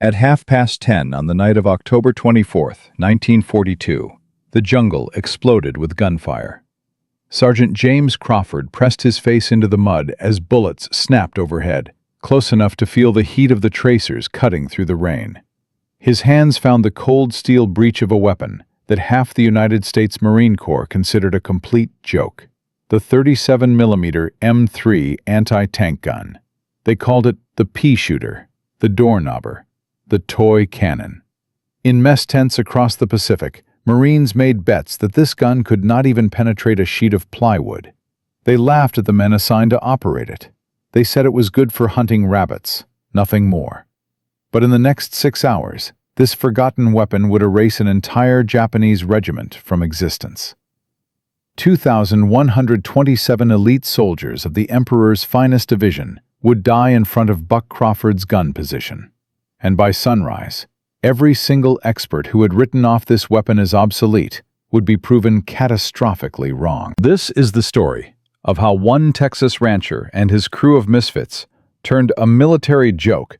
At 10:30 on the night of October 24th, 1942, the jungle exploded with gunfire. Sergeant James Crawford pressed his face into the mud as bullets snapped overhead, close enough to feel the heat of the tracers cutting through the rain. His hands found the cold steel breech of a weapon that half the United States Marine Corps considered a complete joke. The 37mm M3 anti-tank gun. They called it the pea shooter, the doorknobber, the toy cannon. In mess tents across the Pacific, Marines made bets that this gun could not even penetrate a sheet of plywood. They laughed at the men assigned to operate it. They said it was good for hunting rabbits, nothing more. But in the next 6 hours, this forgotten weapon would erase an entire Japanese regiment from existence. 2,127 elite soldiers of the Emperor's finest division would die in front of Buck Crawford's gun position. And by sunrise, every single expert who had written off this weapon as obsolete would be proven catastrophically wrong. This is the story of how one Texas rancher and his crew of misfits turned a military joke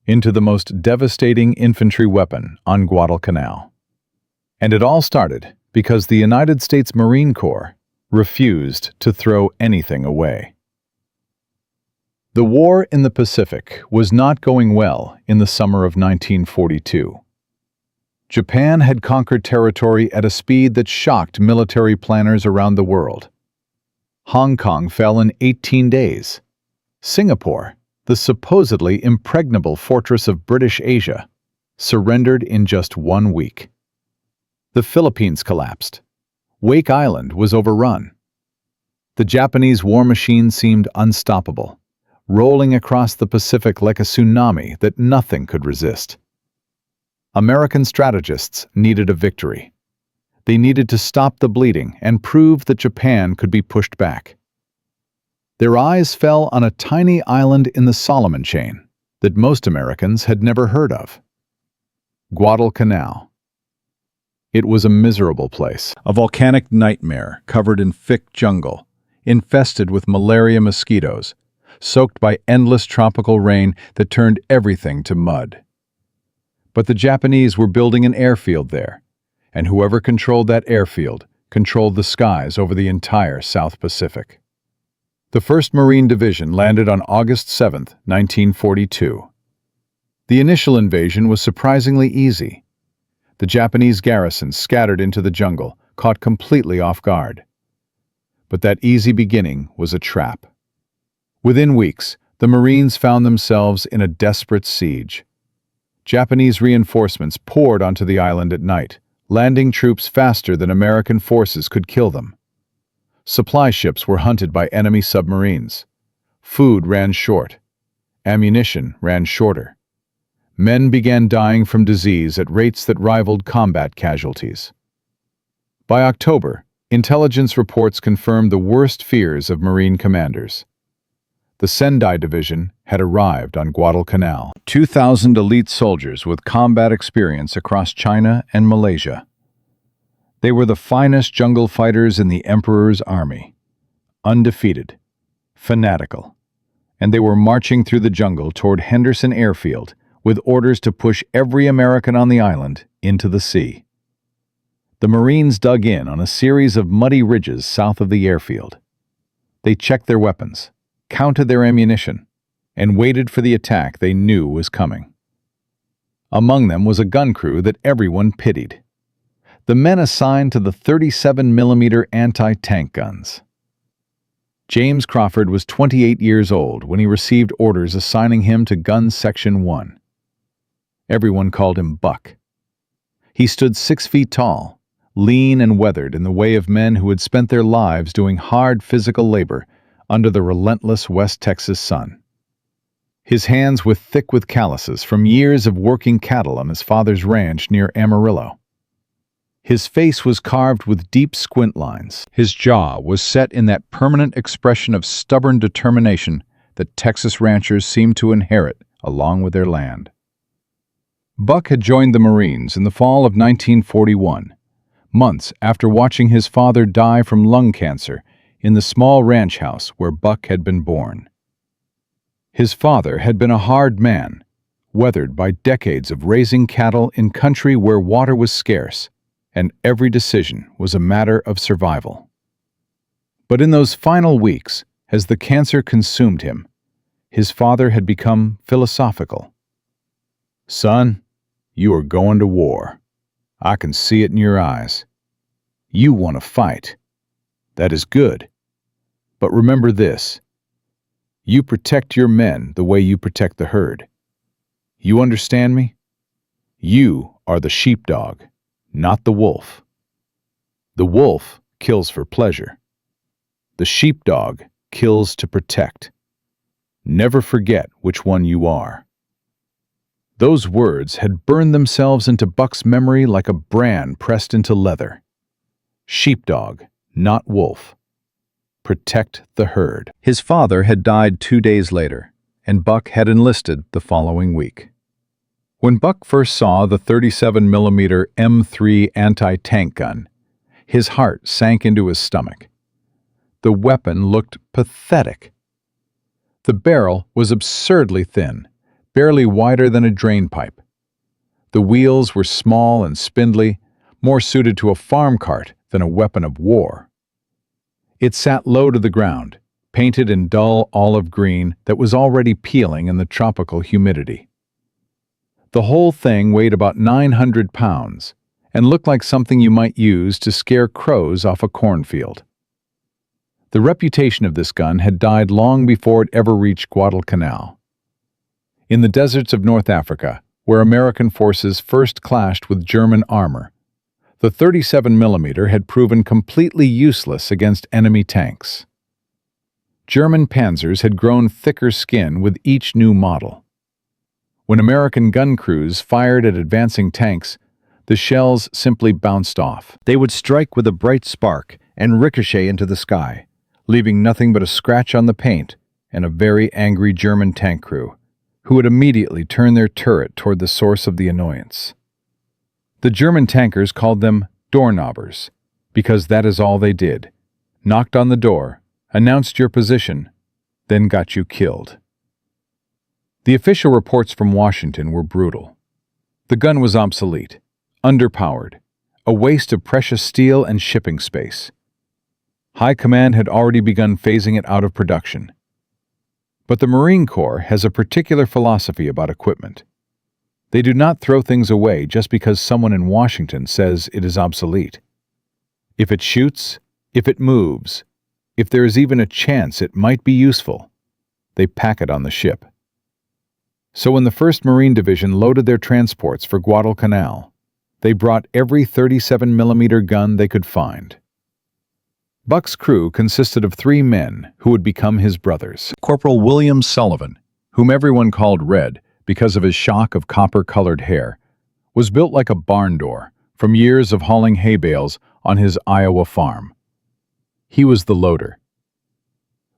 into the most devastating infantry weapon on Guadalcanal. And it all started because the United States Marine Corps refused to throw anything away. The war in the Pacific was not going well in the summer of 1942. Japan had conquered territory at a speed that shocked military planners around the world. Hong Kong fell in 18 days. Singapore, the supposedly impregnable fortress of British Asia, surrendered in just 1 week. The Philippines collapsed. Wake Island was overrun. The Japanese war machine seemed unstoppable, rolling across the Pacific like a tsunami that nothing could resist. American strategists needed a victory. They needed to stop the bleeding and prove that Japan could be pushed back. Their eyes fell on a tiny island in the Solomon chain that most Americans had never heard of. Guadalcanal. It was a miserable place, a volcanic nightmare covered in thick jungle, infested with malaria mosquitoes, soaked by endless tropical rain that turned everything to mud. But the Japanese were building an airfield there, and whoever controlled that airfield controlled the skies over the entire South Pacific. The 1st Marine Division landed on August 7, 1942. The initial invasion was surprisingly easy. The Japanese garrison scattered into the jungle, caught completely off guard. But that easy beginning was a trap. Within weeks, the Marines found themselves in a desperate siege. Japanese reinforcements poured onto the island at night, landing troops faster than American forces could kill them. Supply ships were hunted by enemy submarines. Food ran short. Ammunition ran shorter. Men began dying from disease at rates that rivaled combat casualties. By October, intelligence reports confirmed the worst fears of Marine commanders. The Sendai Division had arrived on Guadalcanal. 2,000 elite soldiers with combat experience across China and Malaysia. They were the finest jungle fighters in the Emperor's army. Undefeated, fanatical, and they were marching through the jungle toward Henderson Airfield with orders to push every American on the island into the sea. The Marines dug in on a series of muddy ridges south of the airfield. They checked their weapons, counted their ammunition, and waited for the attack they knew was coming. Among them was a gun crew that everyone pitied. The men assigned to the 37mm anti-tank guns. James Crawford was 28 years old when he received orders assigning him to Gun Section 1. Everyone called him Buck. He stood 6 feet tall, lean and weathered in the way of men who had spent their lives doing hard physical labor under the relentless West Texas sun. His hands were thick with calluses from years of working cattle on his father's ranch near Amarillo. His face was carved with deep squint lines. His jaw was set in that permanent expression of stubborn determination that Texas ranchers seemed to inherit along with their land. Buck had joined the Marines in the fall of 1941, months after watching his father die from lung cancer in the small ranch house where Buck had been born. His father had been a hard man, weathered by decades of raising cattle in country where water was scarce, and every decision was a matter of survival. But in those final weeks, as the cancer consumed him, his father had become philosophical. "Son, you are going to war. I can see it in your eyes. You want to fight. That is good. But remember this. You protect your men the way you protect the herd. You understand me? You are the sheepdog, not the wolf. The wolf kills for pleasure. The sheepdog kills to protect. Never forget which one you are." Those words had burned themselves into Buck's memory like a brand pressed into leather. Sheepdog, not wolf. Protect the herd. His father had died 2 days later, and Buck had enlisted the following week. When Buck first saw the 37mm M3 anti-tank gun, his heart sank into his stomach. The weapon looked pathetic. The barrel was absurdly thin, barely wider than a drain pipe. The wheels were small and spindly, more suited to a farm cart than a weapon of war. It sat low to the ground, painted in dull olive green that was already peeling in the tropical humidity. The whole thing weighed about 900 pounds and looked like something you might use to scare crows off a cornfield. The reputation of this gun had died long before it ever reached Guadalcanal. In the deserts of North Africa, where American forces first clashed with German armor, the 37mm had proven completely useless against enemy tanks. German panzers had grown thicker skin with each new model. When American gun crews fired at advancing tanks, the shells simply bounced off. They would strike with a bright spark and ricochet into the sky, leaving nothing but a scratch on the paint and a very angry German tank crew, who would immediately turn their turret toward the source of the annoyance. The German tankers called them doorknobbers, because that is all they did. Knocked on the door, announced your position, then got you killed. The official reports from Washington were brutal. The gun was obsolete, underpowered, a waste of precious steel and shipping space. High Command had already begun phasing it out of production. But the Marine Corps has a particular philosophy about equipment. They do not throw things away just because someone in Washington says it is obsolete. If it shoots, if it moves, if there is even a chance it might be useful, they pack it on the ship. So when the 1st Marine Division loaded their transports for Guadalcanal, they brought every 37mm gun they could find. Buck's crew consisted of 3 men who would become his brothers. Corporal William Sullivan, whom everyone called Red because of his shock of copper-colored hair, was built like a barn door from years of hauling hay bales on his Iowa farm. He was the loader.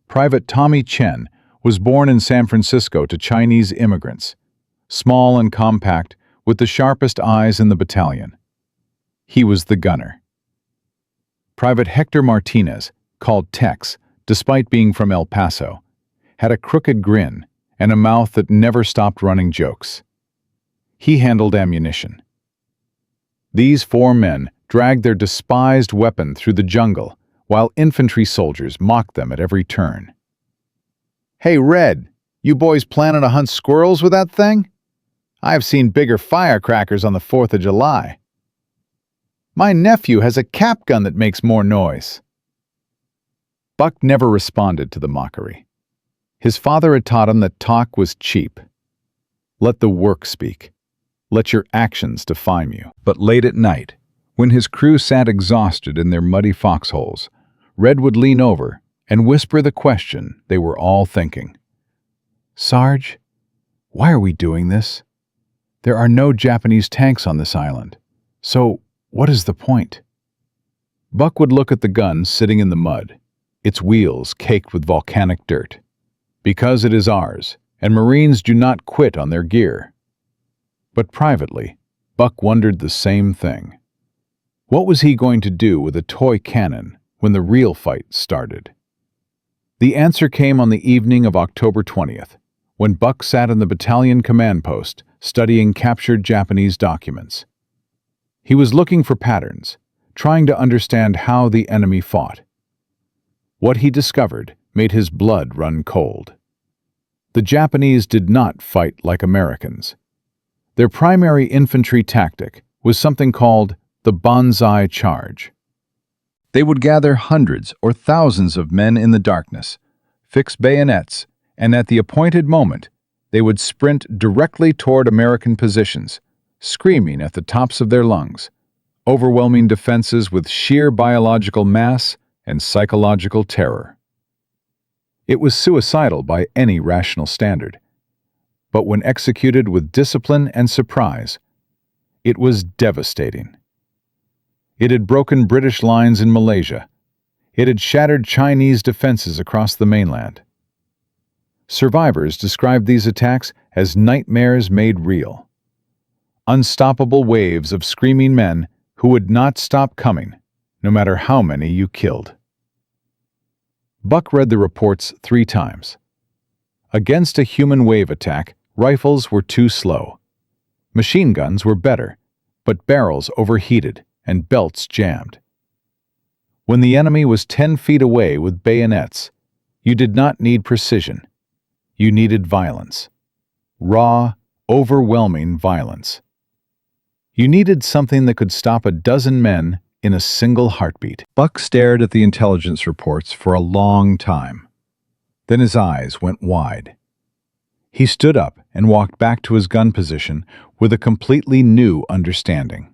Private Tommy Chen was born in San Francisco to Chinese immigrants, small and compact, with the sharpest eyes in the battalion. He was the gunner. Private Hector Martinez, called Tex, despite being from El Paso, had a crooked grin and a mouth that never stopped running jokes. He handled ammunition. These 4 men dragged their despised weapon through the jungle while infantry soldiers mocked them at every turn. "Hey, Red, you boys planning to hunt squirrels with that thing? I have seen bigger firecrackers on the 4th of July. My nephew has a cap gun that makes more noise." Buck never responded to the mockery. His father had taught him that talk was cheap. Let the work speak. Let your actions define you. But late at night, when his crew sat exhausted in their muddy foxholes, Red would lean over and whisper the question they were all thinking. "Sarge, why are we doing this? There are no Japanese tanks on this island, so what is the point?" Buck would look at the gun sitting in the mud, its wheels caked with volcanic dirt. Because it is ours, and Marines do not quit on their gear. But privately, Buck wondered the same thing. What was he going to do with a toy cannon when the real fight started? The answer came on the evening of October 20th, when Buck sat in the battalion command post, studying captured Japanese documents. He was looking for patterns, trying to understand how the enemy fought. What he discovered made his blood run cold. The Japanese did not fight like Americans. Their primary infantry tactic was something called the banzai charge. They would gather hundreds or thousands of men in the darkness, fix bayonets, and at the appointed moment, they would sprint directly toward American positions, screaming at the tops of their lungs, overwhelming defenses with sheer biological mass and psychological terror. It was suicidal by any rational standard, but when executed with discipline and surprise, it was devastating. It had broken British lines in Malaysia. It had shattered Chinese defenses across the mainland. Survivors described these attacks as nightmares made real. Unstoppable waves of screaming men who would not stop coming, no matter how many you killed. Buck read the reports 3 times. Against a human wave attack, rifles were too slow. Machine guns were better, but barrels overheated and belts jammed. When the enemy was 10 feet away with bayonets, you did not need precision. You needed violence. Raw, overwhelming violence. You needed something that could stop a dozen men in a single heartbeat. Buck stared at the intelligence reports for a long time. Then his eyes went wide. He stood up and walked back to his gun position with a completely new understanding.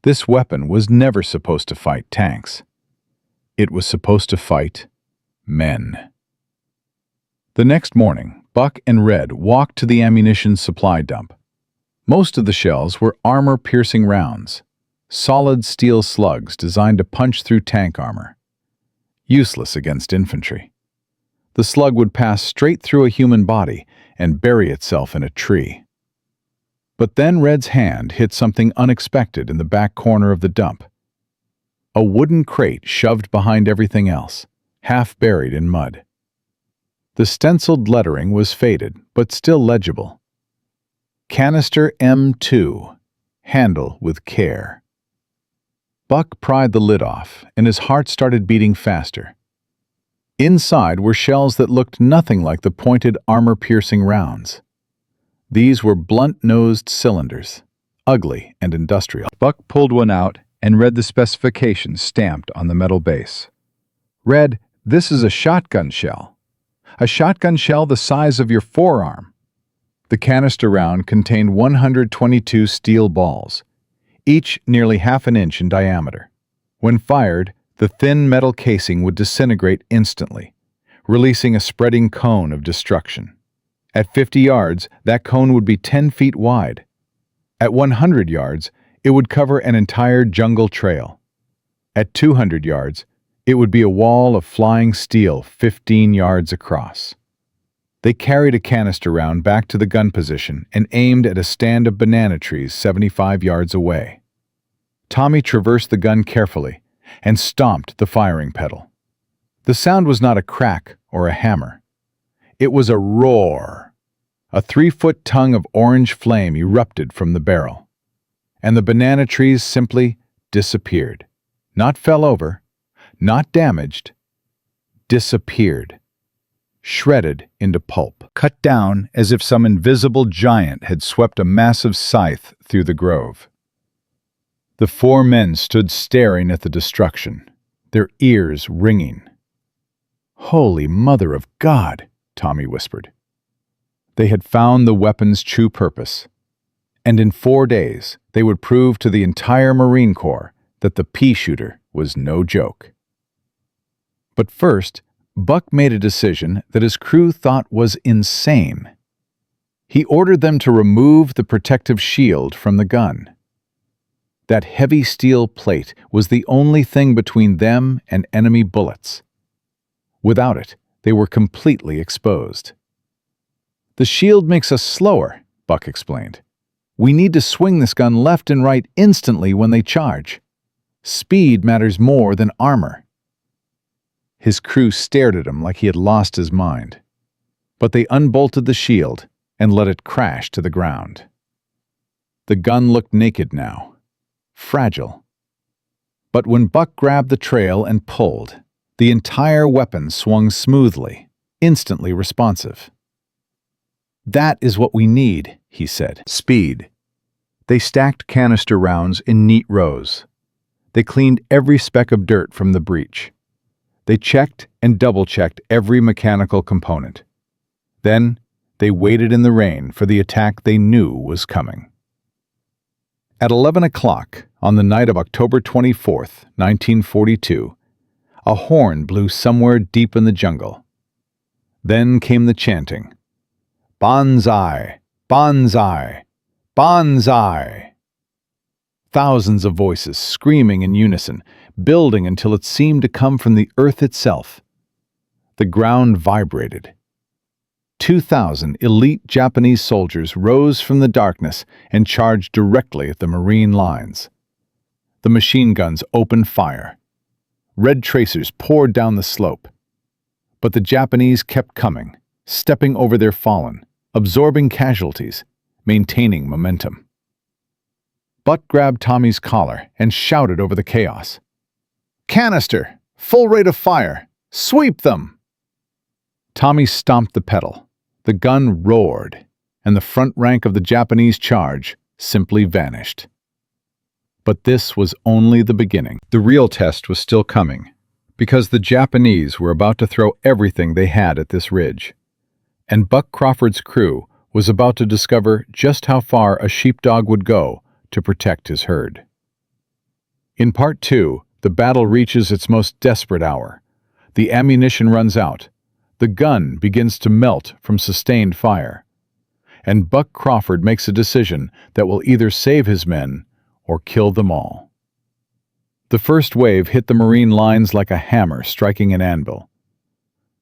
This weapon was never supposed to fight tanks. It was supposed to fight men. The next morning, Buck and Red walked to the ammunition supply dump. Most of the shells were armor-piercing rounds, solid steel slugs designed to punch through tank armor. Useless against infantry. The slug would pass straight through a human body and bury itself in a tree. But then Red's hand hit something unexpected in the back corner of the dump. A wooden crate shoved behind everything else, half buried in mud. The stenciled lettering was faded, but still legible. Canister M2. Handle with care. Buck pried the lid off, and his heart started beating faster. Inside were shells that looked nothing like the pointed armor-piercing rounds. These were blunt-nosed cylinders, ugly and industrial. Buck pulled one out and read the specifications stamped on the metal base. Read, "This is a shotgun shell. A shotgun shell the size of your forearm." The canister round contained 122 steel balls, each nearly half an inch in diameter. When fired, the thin metal casing would disintegrate instantly, releasing a spreading cone of destruction. At 50 yards, that cone would be 10 feet wide. At 100 yards, it would cover an entire jungle trail. At 200 yards, it would be a wall of flying steel 15 yards across. They carried a canister round back to the gun position and aimed at a stand of banana trees 75 yards away. Tommy traversed the gun carefully and stomped the firing pedal. The sound was not a crack or a hammer. It was a roar. A 3-foot tongue of orange flame erupted from the barrel, and the banana trees simply disappeared. Not fell over, not damaged, disappeared. Shredded into pulp, cut down as if some invisible giant had swept a massive scythe through the grove. The 4 men stood staring at the destruction, their ears ringing. "Holy Mother of God," Tommy whispered. They had found the weapon's true purpose, and in 4 days they would prove to the entire Marine Corps that the pea shooter was no joke. But first, Buck made a decision that his crew thought was insane. He ordered them to remove the protective shield from the gun. That heavy steel plate was the only thing between them and enemy bullets. Without it, they were completely exposed. "The shield makes us slower," Buck explained. "We need to swing this gun left and right instantly when they charge. Speed matters more than armor." His crew stared at him like he had lost his mind. But they unbolted the shield, and let it crash to the ground. The gun looked naked now, fragile. But when Buck grabbed the trail and pulled, the entire weapon swung smoothly, instantly responsive. "That is what we need," he said. Speed. They stacked canister rounds in neat rows. They cleaned every speck of dirt from the breech. They checked and double-checked every mechanical component. Then, they waited in the rain for the attack they knew was coming. At 11 o'clock, on the night of October 24th, 1942, a horn blew somewhere deep in the jungle. Then came the chanting. "Banzai! Banzai! Banzai!" Thousands of voices screaming in unison, building until it seemed to come from the earth itself. The ground vibrated. 2,000 elite Japanese soldiers rose from the darkness and charged directly at the Marine lines. The machine guns opened fire. Red tracers poured down the slope. But the Japanese kept coming, stepping over their fallen, absorbing casualties, maintaining momentum. Buck grabbed Tommy's collar and shouted over the chaos. "Canister! Full rate of fire! Sweep them!" Tommy stomped the pedal. The gun roared, and the front rank of the Japanese charge simply vanished. But this was only the beginning. The real test was still coming, because the Japanese were about to throw everything they had at this ridge. And Buck Crawford's crew was about to discover just how far a sheepdog would go to protect his herd. In Part 2, the battle reaches its most desperate hour. The ammunition runs out. The gun begins to melt from sustained fire. And Buck Crawford makes a decision that will either save his men or kill them all. The first wave hit the Marine lines like a hammer striking an anvil.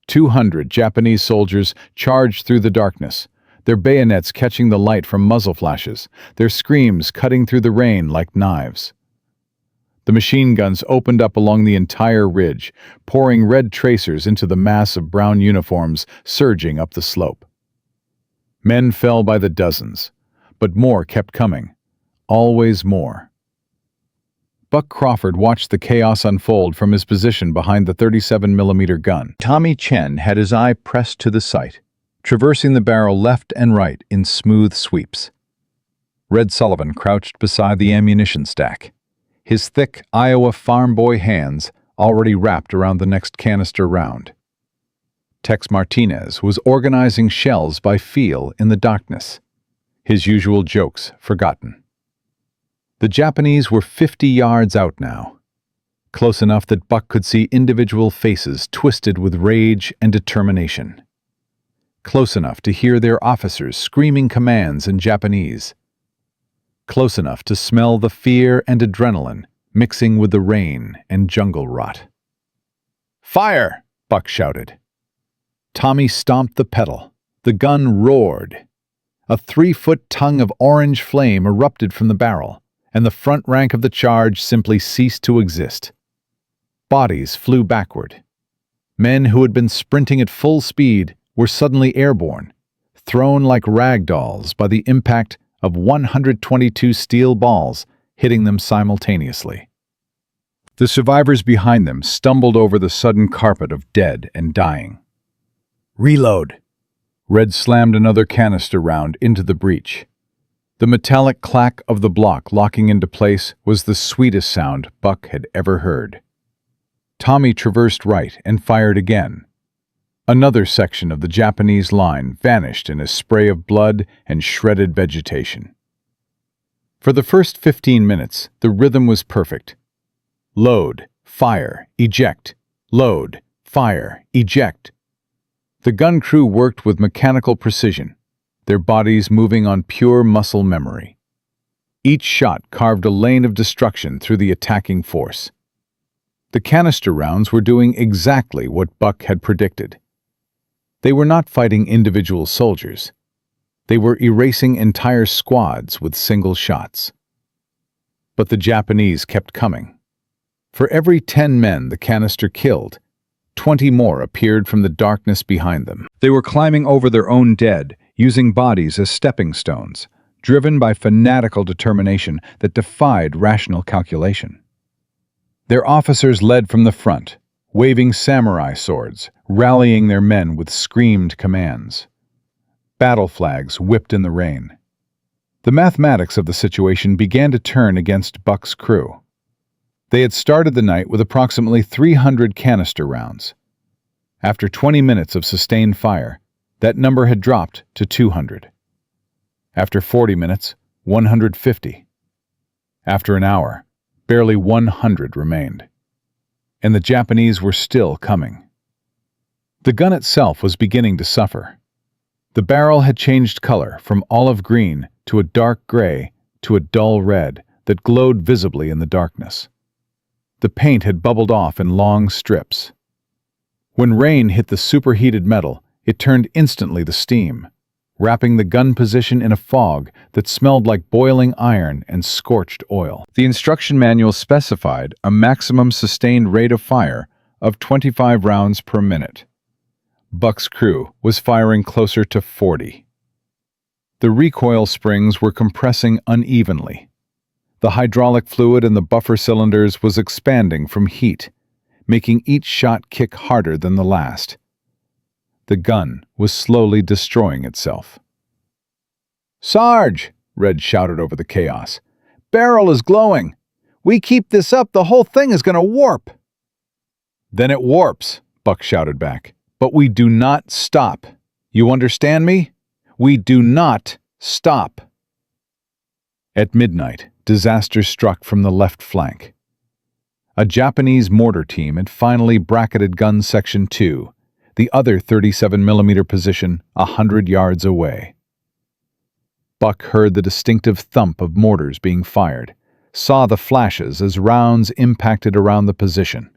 200 Japanese soldiers charged through the darkness, their bayonets catching the light from muzzle flashes, their screams cutting through the rain like knives. The machine guns opened up along the entire ridge, pouring red tracers into the mass of brown uniforms surging up the slope. Men fell by the dozens, but more kept coming, always more. Buck Crawford watched the chaos unfold from his position behind the 37mm gun. Tommy Chen had his eye pressed to the sight, traversing the barrel left and right in smooth sweeps. Red Sullivan crouched beside the ammunition stack, his thick Iowa farm boy hands already wrapped around the next canister round. Tex Martinez was organizing shells by feel in the darkness, his usual jokes forgotten. The Japanese were 50 yards out now, close enough that Buck could see individual faces twisted with rage and determination. Close enough to hear their officers screaming commands in Japanese. Close enough to smell the fear and adrenaline mixing with the rain and jungle rot. "Fire!" Buck shouted. Tommy stomped the pedal. The gun roared. A 3-foot tongue of orange flame erupted from the barrel, and the front rank of the charge simply ceased to exist. Bodies flew backward. Men who had been sprinting at full speed were suddenly airborne, thrown like rag dolls by the impact of 122 steel balls hitting them simultaneously. The survivors behind them stumbled over the sudden carpet of dead and dying. "Reload!" Red slammed another canister round into the breech. The metallic clack of the block locking into place was the sweetest sound Buck had ever heard. Tommy traversed right and fired again. Another section of the Japanese line vanished in a spray of blood and shredded vegetation. For the first 15 minutes, the rhythm was perfect. Load, fire, eject, load, fire, eject. The gun crew worked with mechanical precision, their bodies moving on pure muscle memory. Each shot carved a lane of destruction through the attacking force. The canister rounds were doing exactly what Buck had predicted. They were not fighting individual soldiers. They were erasing entire squads with single shots. But the Japanese kept coming. For every 10 men the canister killed, 20 more appeared from the darkness behind them. They were climbing over their own dead, using bodies as stepping stones, driven by fanatical determination that defied rational calculation. Their officers led from the front, waving samurai swords, rallying their men with screamed commands. Battle flags whipped in the rain. The mathematics of the situation began to turn against Buck's crew. They had started the night with approximately 300 canister rounds. After 20 minutes of sustained fire, that number had dropped to 200. After 40 minutes, 150. After an hour, barely 100 remained. And the Japanese were still coming. The gun itself was beginning to suffer. The barrel had changed color from olive green to a dark gray to a dull red that glowed visibly in the darkness. The paint had bubbled off in long strips. When rain hit the superheated metal, it turned instantly to steam, wrapping the gun position in a fog that smelled like boiling iron and scorched oil. The instruction manual specified a maximum sustained rate of fire of 25 rounds per minute. Buck's crew was firing closer to 40. The recoil springs were compressing unevenly. The hydraulic fluid in the buffer cylinders was expanding from heat, making each shot kick harder than the last. The gun was slowly destroying itself. "Sarge!" Red shouted over the chaos. "Barrel is glowing! We keep this up, the whole thing is going to warp!" "Then it warps," Buck shouted back. "But we do not stop. You understand me? We do not stop." At midnight, disaster struck from the left flank. A Japanese mortar team had finally bracketed Gun Section 2, the other 37mm position 100 yards away. Buck heard the distinctive thump of mortars being fired, saw the flashes as rounds impacted around the position.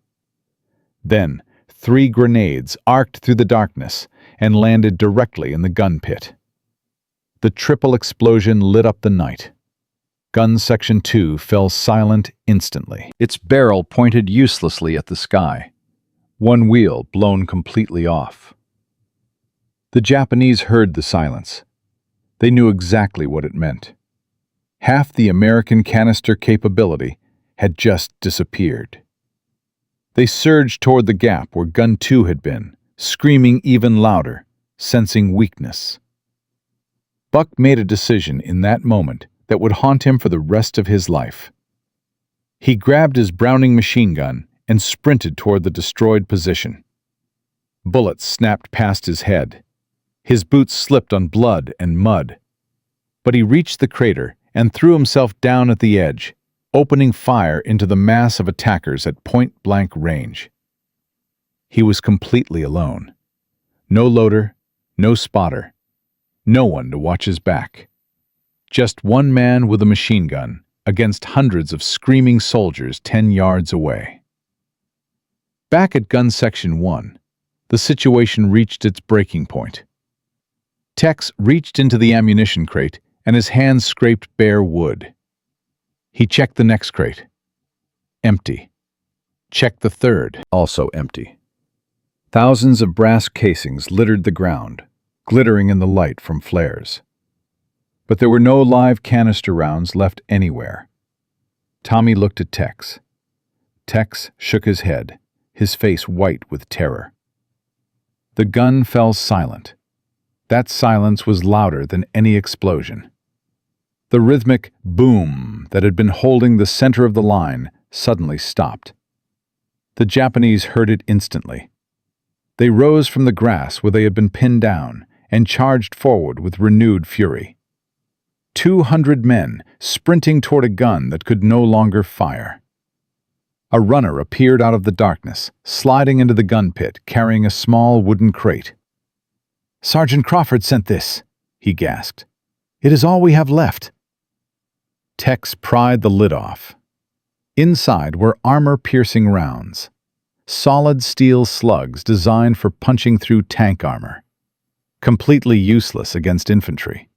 Then, 3 grenades arced through the darkness and landed directly in the gun pit. The triple explosion lit up the night. Gun Section 2 fell silent instantly. Its barrel pointed uselessly at the sky, one wheel blown completely off. The Japanese heard the silence. They knew exactly what it meant. Half the American canister capability had just disappeared. They surged toward the gap where Gun 2 had been, screaming even louder, sensing weakness. Buck made a decision in that moment that would haunt him for the rest of his life. He grabbed his Browning machine gun and sprinted toward the destroyed position. Bullets snapped past his head. His boots slipped on blood and mud. But he reached the crater and threw himself down at the edge, opening fire into the mass of attackers at point-blank range. He was completely alone. No loader, no spotter, no one to watch his back. Just one man with a machine gun against hundreds of screaming soldiers 10 yards away. Back at Gun Section 1, the situation reached its breaking point. Tex reached into the ammunition crate and his hands scraped bare wood. He checked the next crate. Empty. Checked the third. Also empty. Thousands of brass casings littered the ground, glittering in the light from flares. But there were no live canister rounds left anywhere. Tommy looked at Tex. Tex shook his head, his face white with terror. The gun fell silent. That silence was louder than any explosion. The rhythmic boom that had been holding the center of the line suddenly stopped. The Japanese heard it instantly. They rose from the grass where they had been pinned down and charged forward with renewed fury. 200 men sprinting toward a gun that could no longer fire. A runner appeared out of the darkness, sliding into the gun pit, carrying a small wooden crate. "Sergeant Crawford sent this," he gasped. "It is all we have left." Tex pried the lid off. Inside were armor-piercing rounds, solid steel slugs designed for punching through tank armor, completely useless against infantry.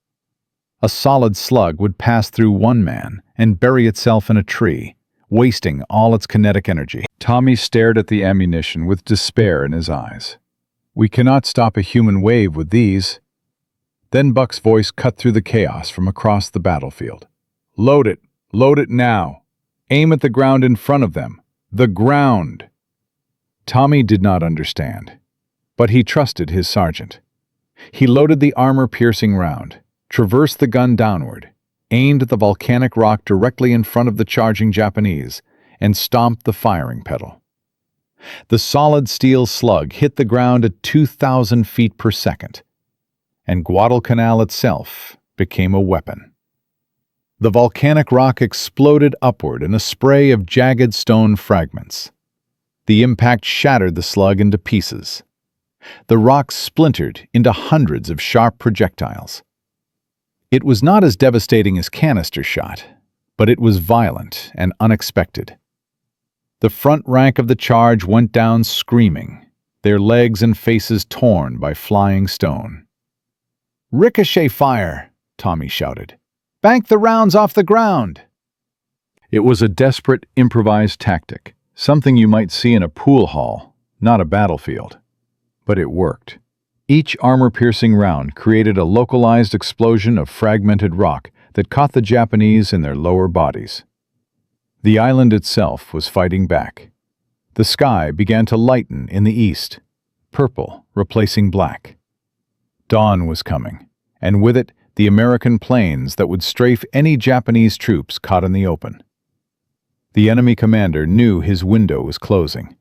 A solid slug would pass through one man and bury itself in a tree, wasting all its kinetic energy. Tommy stared at the ammunition with despair in his eyes. "We cannot stop a human wave with these." Then Buck's voice cut through the chaos from across the battlefield. Load it! Load it now! Aim at the ground in front of them! The ground! Tommy did not understand, but he trusted his sergeant. He loaded the armor-piercing round, traversed the gun downward, aimed at the volcanic rock directly in front of the charging Japanese, and stomped the firing pedal. The solid steel slug hit the ground at 2,000 feet per second, and Guadalcanal itself became a weapon. The volcanic rock exploded upward in a spray of jagged stone fragments. The impact shattered the slug into pieces. The rock splintered into hundreds of sharp projectiles. It was not as devastating as canister shot, but it was violent and unexpected. The front rank of the charge went down screaming, their legs and faces torn by flying stone. "Ricochet fire!" Tommy shouted. "Bank the rounds off the ground!" It was a desperate, improvised tactic, something you might see in a pool hall, not a battlefield. But it worked. Each armor-piercing round created a localized explosion of fragmented rock that caught the Japanese in their lower bodies. The island itself was fighting back. The sky began to lighten in the east, purple replacing black. Dawn was coming, and with it the American planes that would strafe any Japanese troops caught in the open. The enemy commander knew his window was closing.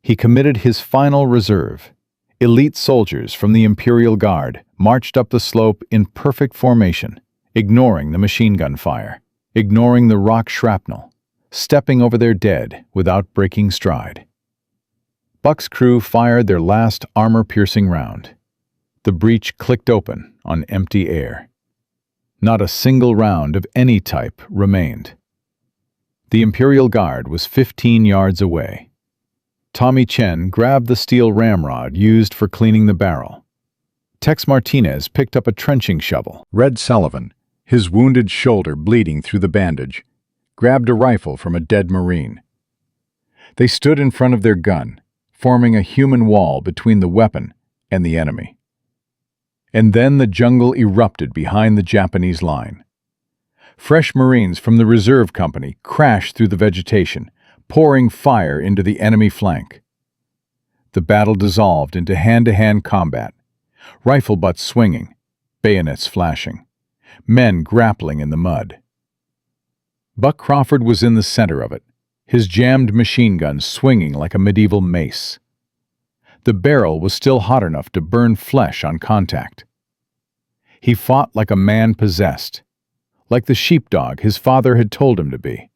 He committed his final reserve. Elite soldiers from the Imperial Guard marched up the slope in perfect formation, ignoring the machine gun fire, ignoring the rock shrapnel, stepping over their dead without breaking stride. Buck's crew fired their last armor-piercing round. The breach clicked open on empty air. Not a single round of any type remained. The Imperial Guard was 15 yards away. Tommy Chen grabbed the steel ramrod used for cleaning the barrel. Tex Martinez picked up a trenching shovel. Red Sullivan, his wounded shoulder bleeding through the bandage, grabbed a rifle from a dead Marine. They stood in front of their gun, forming a human wall between the weapon and the enemy. And then the jungle erupted behind the Japanese line. Fresh Marines from the reserve company crashed through the vegetation, pouring fire into the enemy flank. The battle dissolved into hand-to-hand combat, rifle butts swinging, bayonets flashing, men grappling in the mud. Buck Crawford was in the center of it, his jammed machine gun swinging like a medieval mace. The barrel was still hot enough to burn flesh on contact. He fought like a man possessed, like the sheepdog his father had told him to be,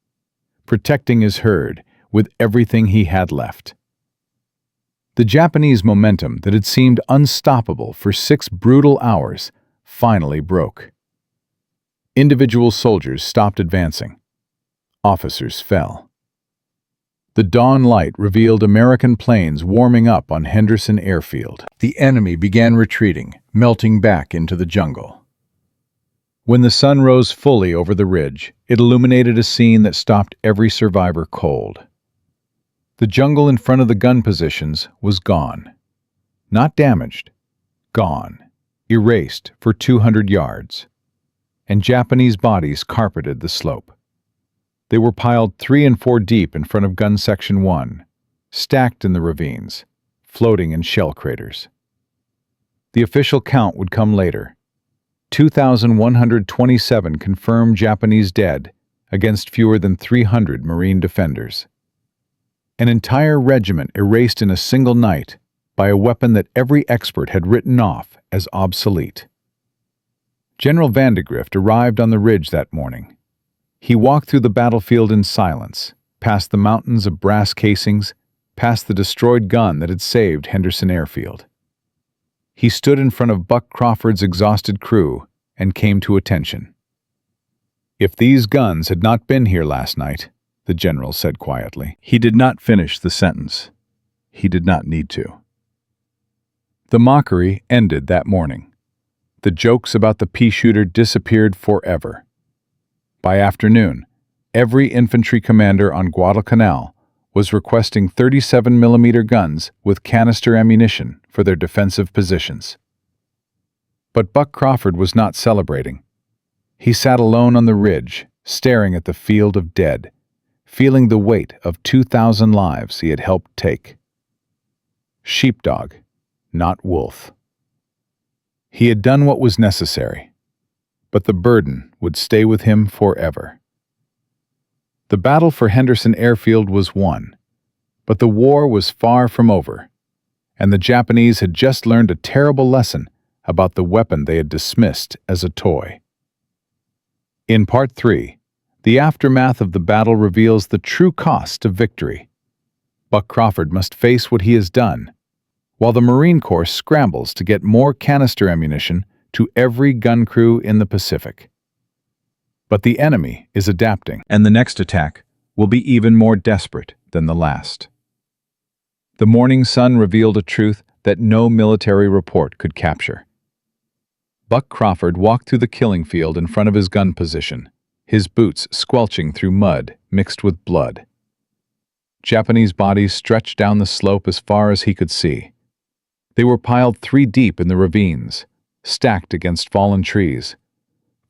protecting his herd with everything he had left. The Japanese momentum that had seemed unstoppable for 6 brutal hours finally broke. Individual soldiers stopped advancing. Officers fell. The dawn light revealed American planes warming up on Henderson Airfield. The enemy began retreating, melting back into the jungle. When the sun rose fully over the ridge, it illuminated a scene that stopped every survivor cold. The jungle in front of the gun positions was gone. Not damaged, gone, erased for 200 yards. And Japanese bodies carpeted the slope. They were piled 3 and 4 deep in front of gun section 1, stacked in the ravines, floating in shell craters. The official count would come later. 2,127 confirmed Japanese dead against fewer than 300 Marine defenders. An entire regiment erased in a single night by a weapon that every expert had written off as obsolete. General Vandegrift arrived on the ridge that morning. He walked through the battlefield in silence, past the mountains of brass casings, past the destroyed gun that had saved Henderson Airfield. He stood in front of Buck Crawford's exhausted crew and came to attention. "If these guns had not been here last night," the general said quietly. He did not finish the sentence. He did not need to. The mockery ended that morning. The jokes about the pea shooter disappeared forever. By afternoon, every infantry commander on Guadalcanal was requesting 37mm guns with canister ammunition for their defensive positions. But Buck Crawford was not celebrating. He sat alone on the ridge, staring at the field of dead, feeling the weight of 2,000 lives he had helped take. Sheepdog, not wolf. He had done what was necessary, but the burden would stay with him forever. The battle for Henderson Airfield was won, but the war was far from over, and the Japanese had just learned a terrible lesson about the weapon they had dismissed as a toy. In Part 3, the aftermath of the battle reveals the true cost of victory. Buck Crawford must face what he has done, while the Marine Corps scrambles to get more canister ammunition to every gun crew in the Pacific. But the enemy is adapting, and the next attack will be even more desperate than the last. The morning sun revealed a truth that no military report could capture. Buck Crawford walked through the killing field in front of his gun position, his boots squelching through mud mixed with blood. Japanese bodies stretched down the slope as far as he could see. They were piled 3 deep in the ravines, stacked against fallen trees,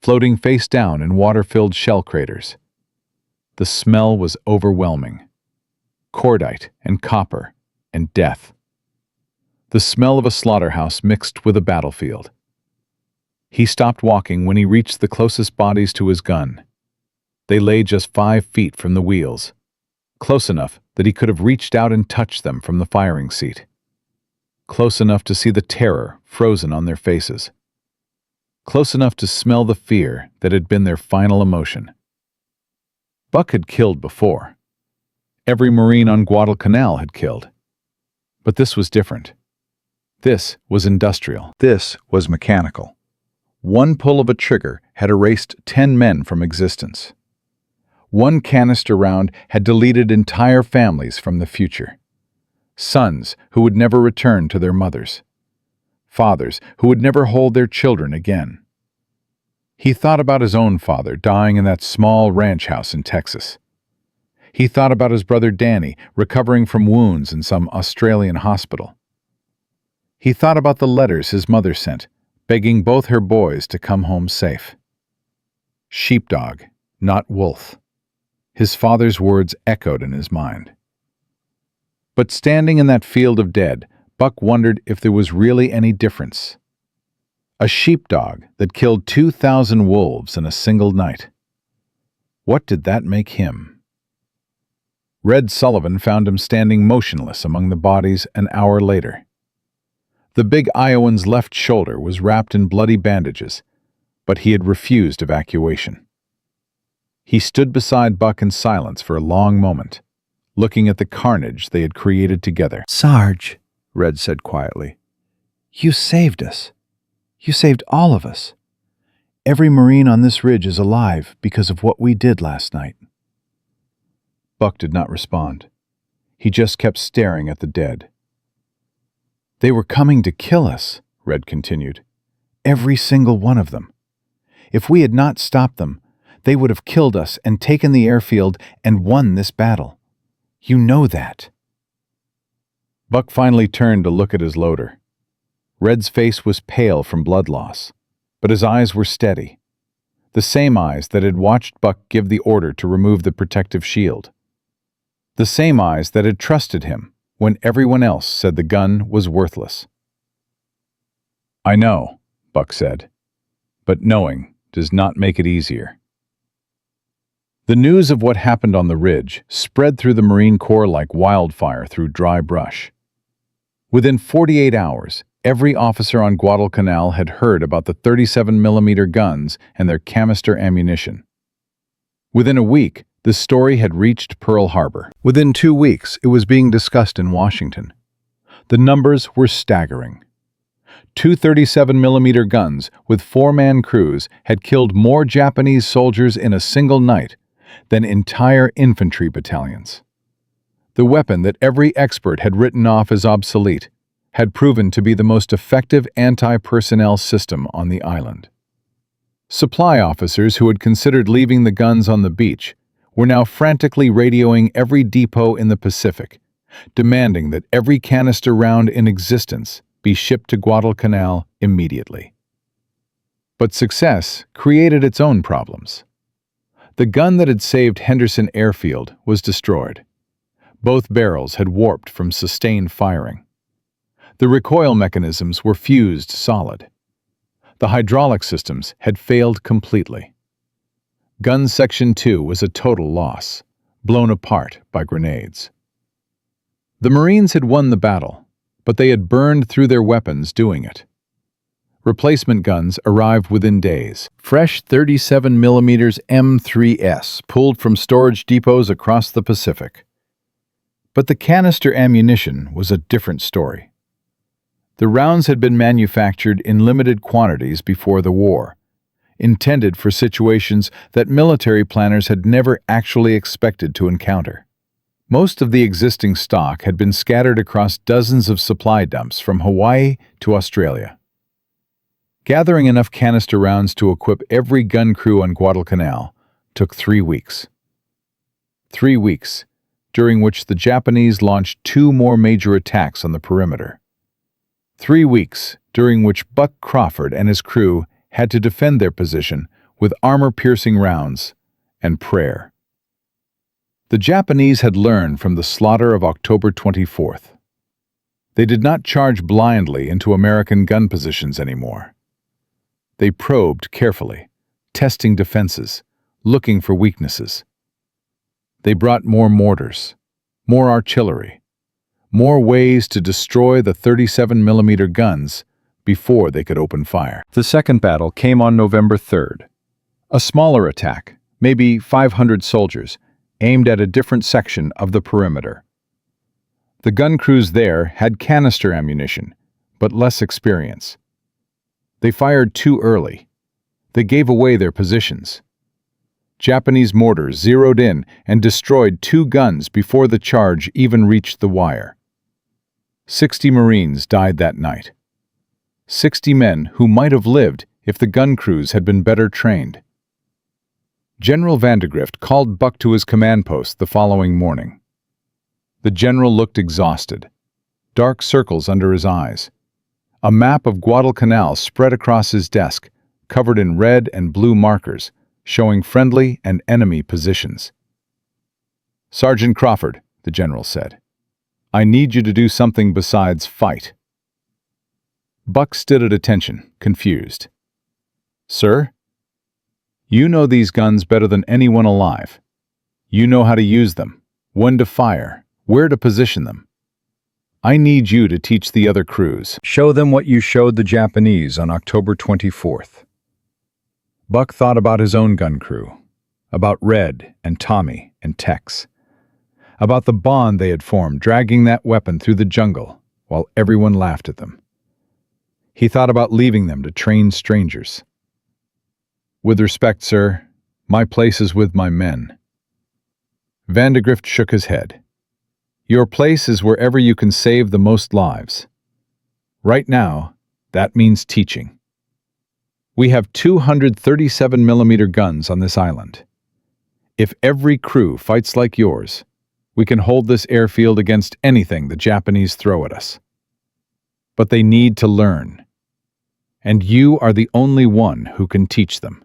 floating face down in water-filled shell craters. The smell was overwhelming. Cordite and copper and death. The smell of a slaughterhouse mixed with a battlefield. He stopped walking when he reached the closest bodies to his gun. They lay just 5 feet from the wheels, close enough that he could have reached out and touched them from the firing seat. Close enough to see the terror frozen on their faces. Close enough to smell the fear that had been their final emotion. Buck had killed before. Every Marine on Guadalcanal had killed. But this was different. This was industrial. This was mechanical. One pull of a trigger had erased 10 men from existence. One canister round had deleted entire families from the future. Sons who would never return to their mothers. Fathers who would never hold their children again. He thought about his own father dying in that small ranch house in Texas. He thought about his brother Danny recovering from wounds in some Australian hospital. He thought about the letters his mother sent, begging both her boys to come home safe. Sheepdog, not wolf. His father's words echoed in his mind. But standing in that field of dead, Buck wondered if there was really any difference. A sheepdog that killed 2,000 wolves in a single night. What did that make him? Red Sullivan found him standing motionless among the bodies an hour later. The big Iowan's left shoulder was wrapped in bloody bandages, but he had refused evacuation. He stood beside Buck in silence for a long moment, looking at the carnage they had created together. "Sarge," Red said quietly, "you saved us. You saved all of us. Every Marine on this ridge is alive because of what we did last night." Buck did not respond. He just kept staring at the dead. "They were coming to kill us," Red continued. "Every single one of them. If we had not stopped them, they would have killed us and taken the airfield and won this battle. You know that." Buck finally turned to look at his loader. Red's face was pale from blood loss, but his eyes were steady. The same eyes that had watched Buck give the order to remove the protective shield. The same eyes that had trusted him when everyone else said the gun was worthless. "I know," Buck said, "but knowing does not make it easier." The news of what happened on the ridge spread through the Marine Corps like wildfire through dry brush. Within 48 hours, every officer on Guadalcanal had heard about the 37mm guns and their canister ammunition. Within a week, the story had reached Pearl Harbor. Within 2 weeks, it was being discussed in Washington. The numbers were staggering. 2 37mm guns with 4-man crews had killed more Japanese soldiers in a single night than entire infantry battalions. The weapon that every expert had written off as obsolete had proven to be the most effective anti-personnel system on the island. Supply officers who had considered leaving the guns on the beach were now frantically radioing every depot in the Pacific, demanding that every canister round in existence be shipped to Guadalcanal immediately. But success created its own problems. The gun that had saved Henderson Airfield was destroyed. Both barrels had warped from sustained firing. The recoil mechanisms were fused solid. The hydraulic systems had failed completely. Gun Section 2 was a total loss, blown apart by grenades. The Marines had won the battle, but they had burned through their weapons doing it. Replacement guns arrived within days. Fresh 37mm M3S pulled from storage depots across the Pacific. But the canister ammunition was a different story. The rounds had been manufactured in limited quantities before the war, intended for situations that military planners had never actually expected to encounter. Most of the existing stock had been scattered across dozens of supply dumps from Hawaii to Australia. Gathering enough canister rounds to equip every gun crew on Guadalcanal took 3 weeks. 3 weeks, during which the Japanese launched 2 more major attacks on the perimeter. 3 weeks, during which Buck Crawford and his crew had to defend their position with armor-piercing rounds and prayer. The Japanese had learned from the slaughter of October 24th. They did not charge blindly into American gun positions anymore. They probed carefully, testing defenses, looking for weaknesses. They brought more mortars, more artillery, more ways to destroy the 37mm guns before they could open fire. The second battle came on November 3rd. A smaller attack, maybe 500 soldiers, aimed at a different section of the perimeter. The gun crews there had canister ammunition, but less experience. They fired too early. They gave away their positions. Japanese mortars zeroed in and destroyed 2 guns before the charge even reached the wire. 60 Marines died that night. 60 men who might have lived if the gun crews had been better trained. General Vandegrift called Buck to his command post the following morning. The general looked exhausted, dark circles under his eyes. A map of Guadalcanal spread across his desk, covered in red and blue markers, showing friendly and enemy positions. "Sergeant Crawford," the general said, "I need you to do something besides fight." Buck stood at attention, confused. "Sir? You know these guns better than anyone alive. You know how to use them, when to fire, where to position them. I need you to teach the other crews. Show them what you showed the Japanese on October 24th. Buck thought about his own gun crew, about Red and Tommy and Tex, about the bond they had formed dragging that weapon through the jungle while everyone laughed at them. He thought about leaving them to train strangers. "With respect, sir, my place is with my men." Vandegrift shook his head. "Your place is wherever you can save the most lives. Right now, that means teaching. We have 237mm guns on this island. If every crew fights like yours, we can hold this airfield against anything the Japanese throw at us. But they need to learn, and you are the only one who can teach them."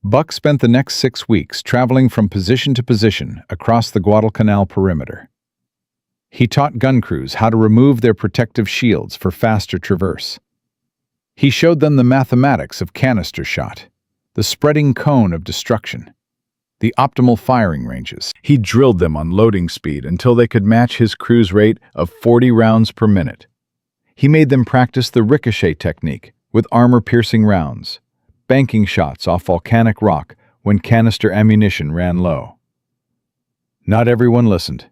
Buck spent the next 6 weeks traveling from position to position across the Guadalcanal perimeter. He taught gun crews how to remove their protective shields for faster traverse. He showed them the mathematics of canister shot, the spreading cone of destruction, the optimal firing ranges. He drilled them on loading speed until they could match his crew's rate of 40 rounds per minute. He made them practice the ricochet technique with armor-piercing rounds, banking shots off volcanic rock when canister ammunition ran low. Not everyone listened.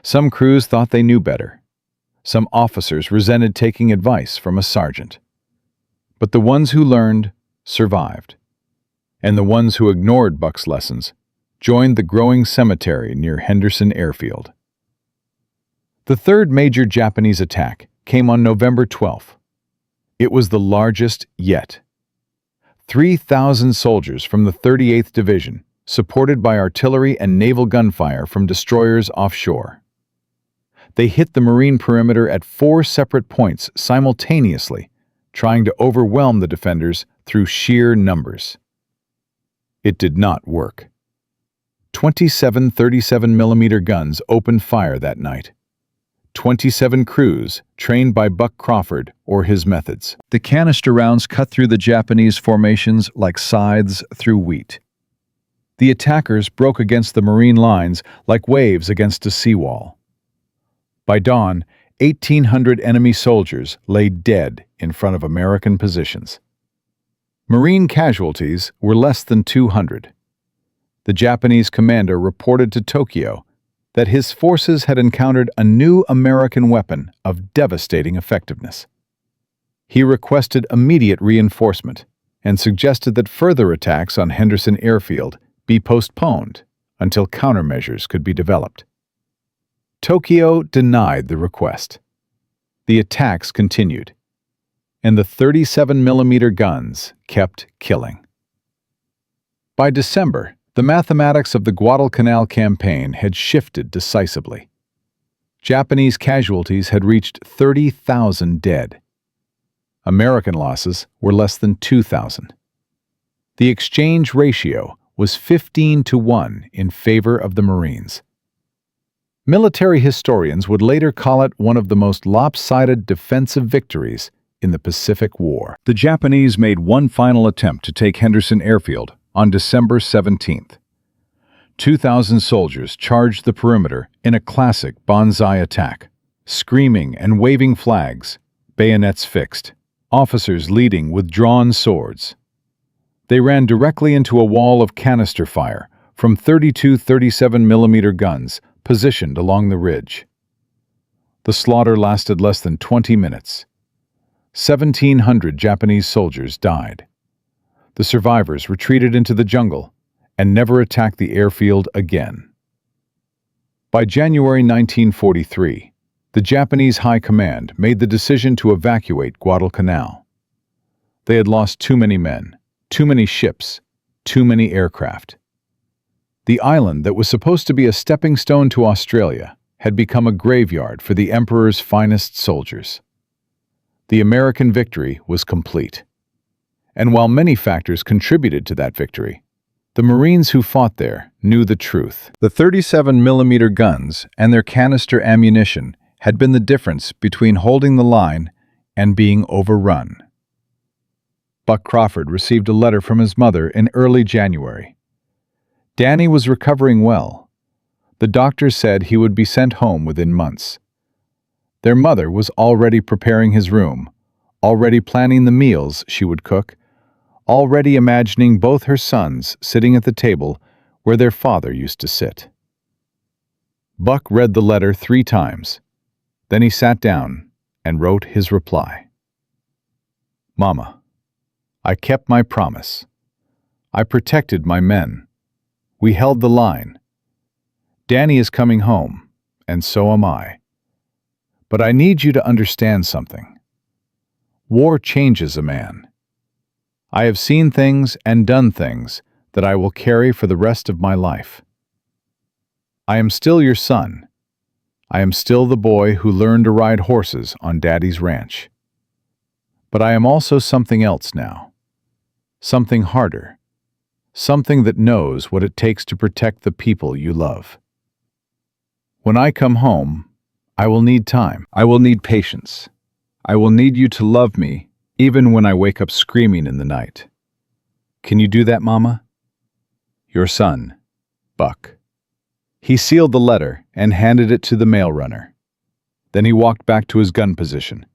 Some crews thought they knew better. Some officers resented taking advice from a sergeant. But the ones who learned survived. And the ones who ignored Buck's lessons joined the growing cemetery near Henderson Airfield. The third major Japanese attack came on November 12th. It was the largest yet. 3,000 soldiers from the 38th Division, supported by artillery and naval gunfire from destroyers offshore. They hit the Marine perimeter at 4 separate points simultaneously, trying to overwhelm the defenders through sheer numbers. It did not work. 27 37mm guns opened fire that night. 27 crews trained by Buck Crawford or his methods. The canister rounds cut through the Japanese formations like scythes through wheat. The attackers broke against the Marine lines like waves against a seawall. By dawn, 1,800 enemy soldiers lay dead in front of American positions. Marine casualties were less than 200. The Japanese commander reported to Tokyo that his forces had encountered a new American weapon of devastating effectiveness. He requested immediate reinforcement and suggested that further attacks on Henderson Airfield be postponed until countermeasures could be developed. Tokyo denied the request. The attacks continued, and the 37mm guns kept killing. By December, the mathematics of the Guadalcanal campaign had shifted decisively. Japanese casualties had reached 30,000 dead. American losses were less than 2,000. The exchange ratio was 15-1 in favor of the Marines. Military historians would later call it one of the most lopsided defensive victories in the Pacific War. The Japanese made one final attempt to take Henderson Airfield on December 17th. 2,000 soldiers charged the perimeter in a classic banzai attack, screaming and waving flags, bayonets fixed, officers leading with drawn swords. They ran directly into a wall of canister fire from 32 37mm guns positioned along the ridge. The slaughter lasted less than 20 minutes. 1,700 Japanese soldiers died. The survivors retreated into the jungle and never attacked the airfield again. By January 1943, the Japanese High Command made the decision to evacuate Guadalcanal. They had lost too many men, too many ships, too many aircraft. The island that was supposed to be a stepping stone to Australia had become a graveyard for the Emperor's finest soldiers. The American victory was complete. And while many factors contributed to that victory, the Marines who fought there knew the truth. The 37mm guns and their canister ammunition had been the difference between holding the line and being overrun. Buck Crawford received a letter from his mother in early January. Danny was recovering well. The doctor said he would be sent home within months. Their mother was already preparing his room, already planning the meals she would cook, already imagining both her sons sitting at the table where their father used to sit. Buck read the letter 3 times. Then he sat down and wrote his reply. Mama, I kept my promise. I protected my men. We held the line. Danny is coming home, and so am I. But I need you to understand something. War changes a man. I have seen things and done things that I will carry for the rest of my life. I am still your son. I am still the boy who learned to ride horses on Daddy's ranch. But I am also something else now. Something harder. Something that knows what it takes to protect the people you love. When I come home, I will need time. I will need patience. I will need you to love me even when I wake up screaming in the night. Can you do that, Mama? Your son, Buck. He sealed the letter and handed it to the mail runner. Then he walked back to his gun position,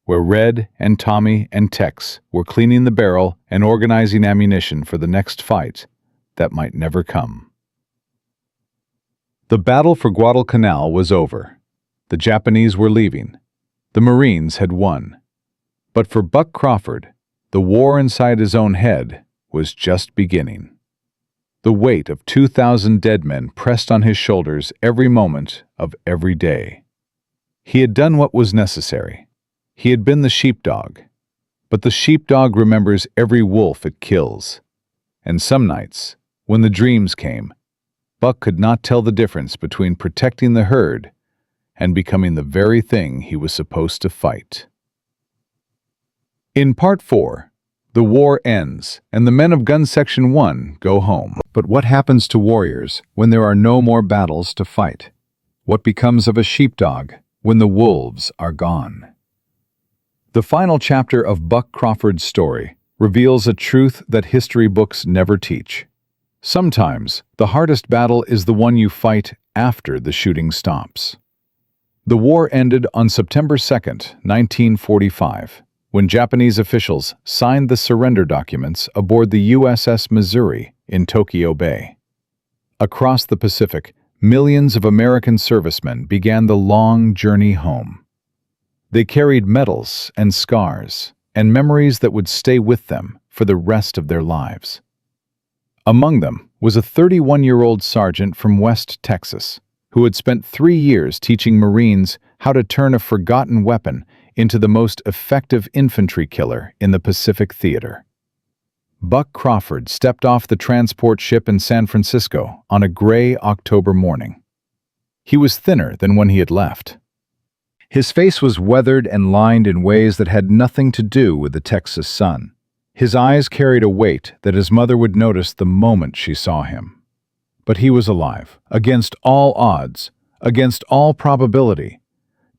where Red and Tommy and Tex were cleaning the barrel and organizing ammunition for the next fight that might never come. The battle for Guadalcanal was over. The Japanese were leaving. The Marines had won. But for Buck Crawford, the war inside his own head was just beginning. The weight of 2,000 dead men pressed on his shoulders every moment of every day. He had done what was necessary. He had been the sheepdog. But the sheepdog remembers every wolf it kills. And some nights, when the dreams came, Buck could not tell the difference between protecting the herd and becoming the very thing he was supposed to fight. In Part 4, the war ends, and the men of Gun Section 1 go home. But what happens to warriors when there are no more battles to fight? What becomes of a sheepdog when the wolves are gone? The final chapter of Buck Crawford's story reveals a truth that history books never teach. Sometimes, the hardest battle is the one you fight after the shooting stops. The war ended on September 2nd, 1945, when Japanese officials signed the surrender documents aboard the USS Missouri in Tokyo Bay. Across the Pacific, millions of American servicemen began the long journey home. They carried medals and scars and memories that would stay with them for the rest of their lives. Among them was a 31-year-old sergeant from West Texas who had spent 3 years teaching Marines how to turn a forgotten weapon into the most effective infantry killer in the Pacific Theater. Buck Crawford stepped off the transport ship in San Francisco on a gray October morning. He was thinner than when he had left. His face was weathered and lined in ways that had nothing to do with the Texas sun. His eyes carried a weight that his mother would notice the moment she saw him. But he was alive, against all odds, against all probability.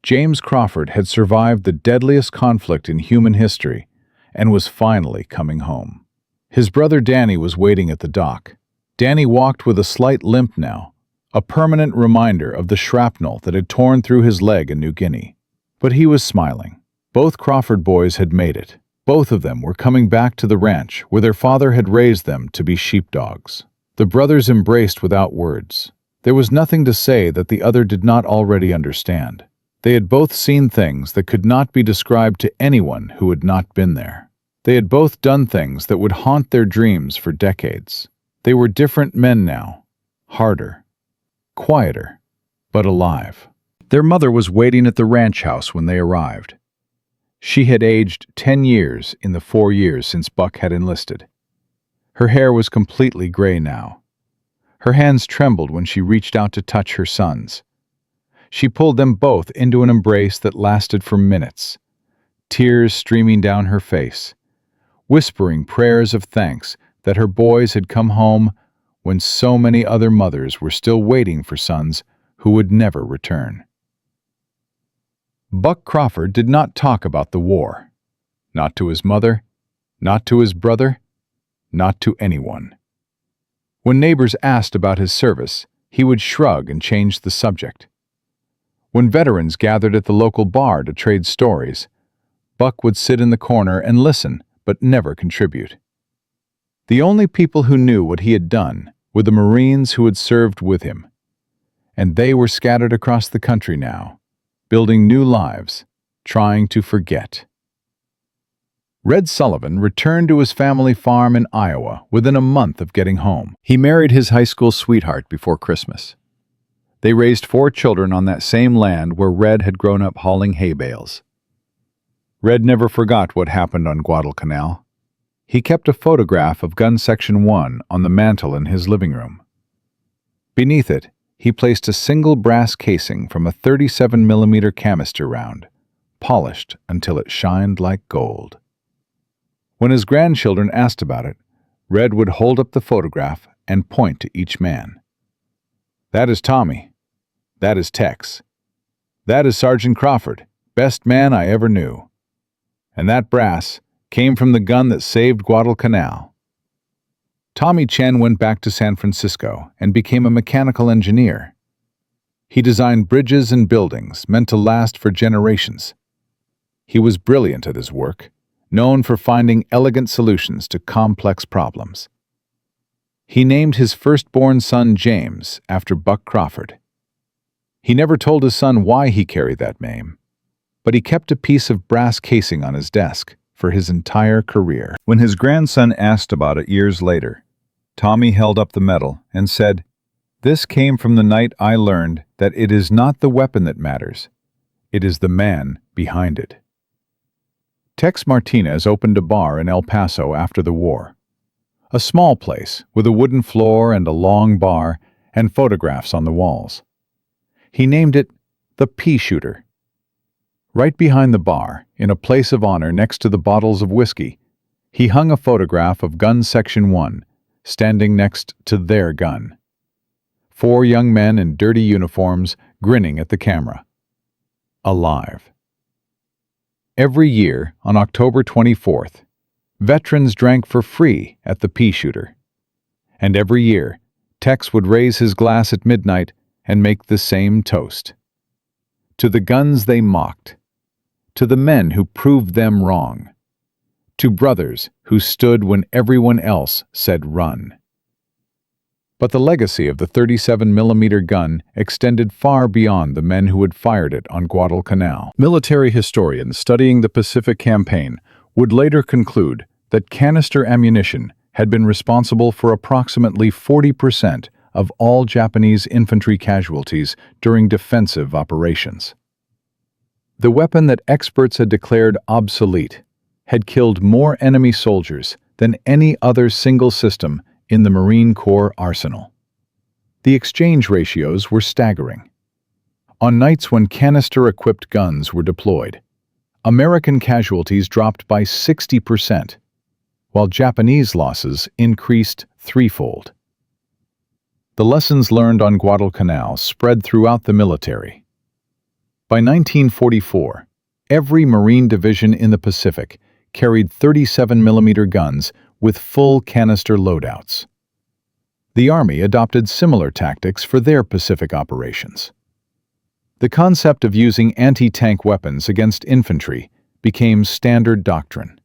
James Crawford had survived the deadliest conflict in human history and was finally coming home. His brother Danny was waiting at the dock. Danny walked with a slight limp now, a permanent reminder of the shrapnel that had torn through his leg in New Guinea. But he was smiling. Both Crawford boys had made it. Both of them were coming back to the ranch where their father had raised them to be sheepdogs. The brothers embraced without words. There was nothing to say that the other did not already understand. They had both seen things that could not be described to anyone who had not been there. They had both done things that would haunt their dreams for decades. They were different men now, harder, quieter, but alive. Their mother was waiting at the ranch house when they arrived. She had aged 10 years in the 4 years since Buck had enlisted. Her hair was completely gray now. Her hands trembled when she reached out to touch her sons. She pulled them both into an embrace that lasted for minutes, tears streaming down her face, whispering prayers of thanks that her boys had come home when so many other mothers were still waiting for sons who would never return. Buck Crawford did not talk about the war. Not to his mother, not to his brother, not to anyone. When neighbors asked about his service, he would shrug and change the subject. When veterans gathered at the local bar to trade stories, Buck would sit in the corner and listen, but never contribute. The only people who knew what he had done were the Marines who had served with him, and they were scattered across the country now, building new lives, trying to forget. Red Sullivan returned to his family farm in Iowa within a month of getting home. He married his high school sweetheart before Christmas. They raised 4 children on that same land where Red had grown up hauling hay bales. Red never forgot what happened on Guadalcanal. He kept a photograph of Gun Section 1 on the mantel in his living room. Beneath it, he placed a single brass casing from a 37mm canister round, polished until it shined like gold. When his grandchildren asked about it, Red would hold up the photograph and point to each man. "That is Tommy. That is Tex. That is Sergeant Crawford, best man I ever knew. And that brass came from the gun that saved Guadalcanal." Tommy Chen went back to San Francisco and became a mechanical engineer. He designed bridges and buildings meant to last for generations. He was brilliant at his work, known for finding elegant solutions to complex problems. He named his firstborn son James after Buck Crawford. He never told his son why he carried that name, but he kept a piece of brass casing on his desk for his entire career. When his grandson asked about it years later, Tommy held up the medal and said, "This came from the night I learned that it is not the weapon that matters, it is the man behind it." Tex Martinez opened a bar in El Paso after the war. A small place with a wooden floor and a long bar and photographs on the walls. He named it the Pea Shooter. Right behind the bar, in a place of honor next to the bottles of whiskey, he hung a photograph of Gun Section 1, standing next to their gun. 4 young men in dirty uniforms grinning at the camera. Alive. Every year, on October 24th, veterans drank for free at the pea shooter. And every year, Tex would raise his glass at midnight and make the same toast. To the guns they mocked. To the men who proved them wrong. To brothers who stood when everyone else said run. But the legacy of the 37mm gun extended far beyond the men who had fired it on Guadalcanal. Military historians studying the Pacific Campaign would later conclude that canister ammunition had been responsible for approximately 40% of all Japanese infantry casualties during defensive operations. The weapon that experts had declared obsolete had killed more enemy soldiers than any other single system in the Marine Corps arsenal. The exchange ratios were staggering. On nights when canister-equipped guns were deployed, American casualties dropped by 60%, while Japanese losses increased threefold. The lessons learned on Guadalcanal spread throughout the military. By 1944, every Marine division in the Pacific carried 37mm guns with full canister loadouts. The Army adopted similar tactics for their Pacific operations. The concept of using anti-tank weapons against infantry became standard doctrine.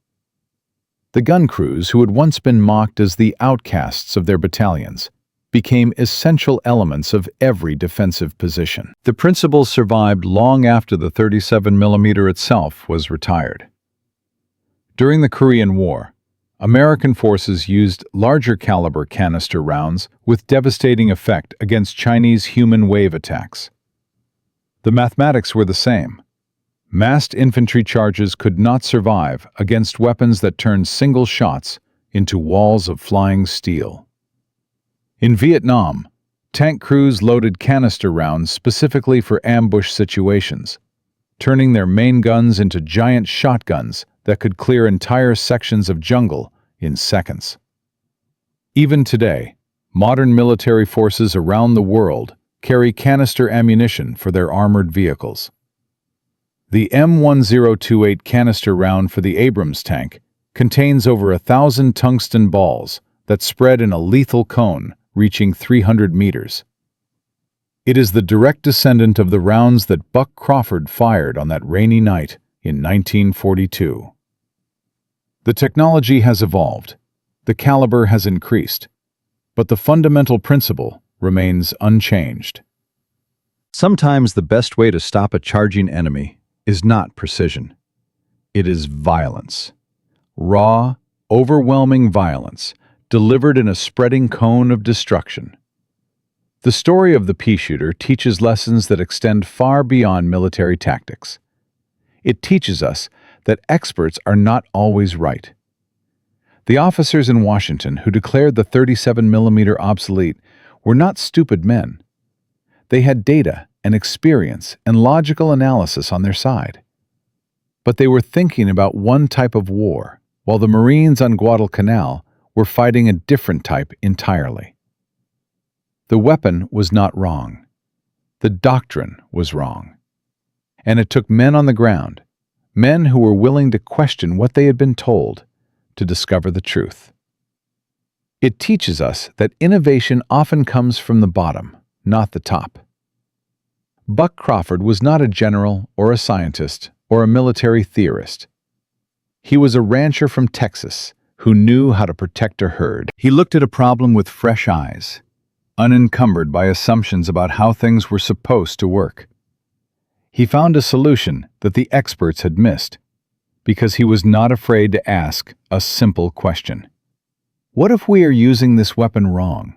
The gun crews, who had once been mocked as the outcasts of their battalions, became essential elements of every defensive position. The principles survived long after the 37mm itself was retired. During the Korean War, American forces used larger caliber canister rounds with devastating effect against Chinese human wave attacks. The mathematics were the same. Massed infantry charges could not survive against weapons that turned single shots into walls of flying steel. In Vietnam, tank crews loaded canister rounds specifically for ambush situations, turning their main guns into giant shotguns that could clear entire sections of jungle in seconds. Even today, modern military forces around the world carry canister ammunition for their armored vehicles. The M1028 canister round for the Abrams tank contains over 1,000 tungsten balls that spread in a lethal cone reaching 300 meters. It is the direct descendant of the rounds that Buck Crawford fired on that rainy night in 1942. The technology has evolved, the caliber has increased, but the fundamental principle remains unchanged. Sometimes the best way to stop a charging enemy is not precision. It is violence. Raw, overwhelming violence, delivered in a spreading cone of destruction. The story of the pea shooter teaches lessons that extend far beyond military tactics. It teaches us that experts are not always right. The officers in Washington who declared the 37mm obsolete were not stupid men. They had data and experience and logical analysis on their side. But they were thinking about one type of war, while the Marines on Guadalcanal were fighting a different type entirely. The weapon was not wrong. The doctrine was wrong. And it took men on the ground, men who were willing to question what they had been told, to discover the truth. It teaches us that innovation often comes from the bottom, not the top. Buck Crawford was not a general or a scientist or a military theorist. He was a rancher from Texas who knew how to protect a herd. He looked at a problem with fresh eyes, unencumbered by assumptions about how things were supposed to work. He found a solution that the experts had missed, because he was not afraid to ask a simple question. What if we are using this weapon wrong?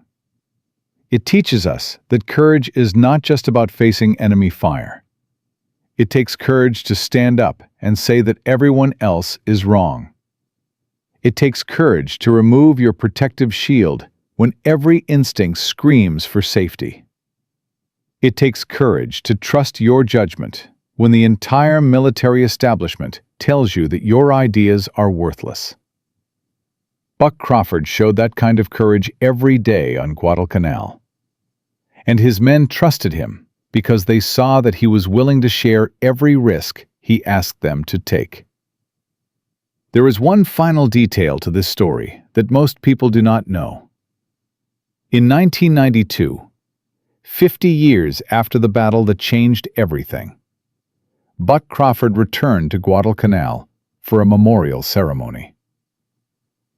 It teaches us that courage is not just about facing enemy fire. It takes courage to stand up and say that everyone else is wrong. It takes courage to remove your protective shield when every instinct screams for safety. It takes courage to trust your judgment when the entire military establishment tells you that your ideas are worthless. Buck Crawford showed that kind of courage every day on Guadalcanal. And his men trusted him because they saw that he was willing to share every risk he asked them to take. There is one final detail to this story that most people do not know. In 1992, 50 years after the battle that changed everything, Buck Crawford returned to Guadalcanal for a memorial ceremony.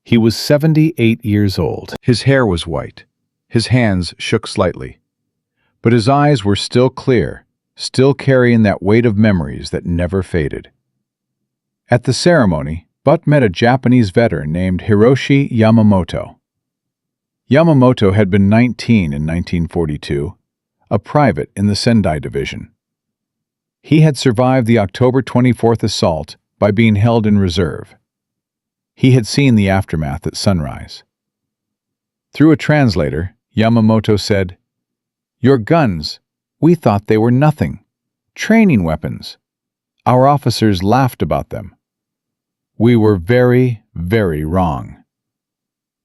He was 78 years old. His hair was white. His hands shook slightly. But his eyes were still clear, still carrying that weight of memories that never faded. At the ceremony, Buck met a Japanese veteran named Hiroshi Yamamoto. Yamamoto had been 19 in 1942, a private in the Sendai Division. He had survived the October 24th assault by being held in reserve. He had seen the aftermath at sunrise. Through a translator, Yamamoto said, "Your guns, we thought they were nothing. Training weapons. Our officers laughed about them. We were very, very wrong."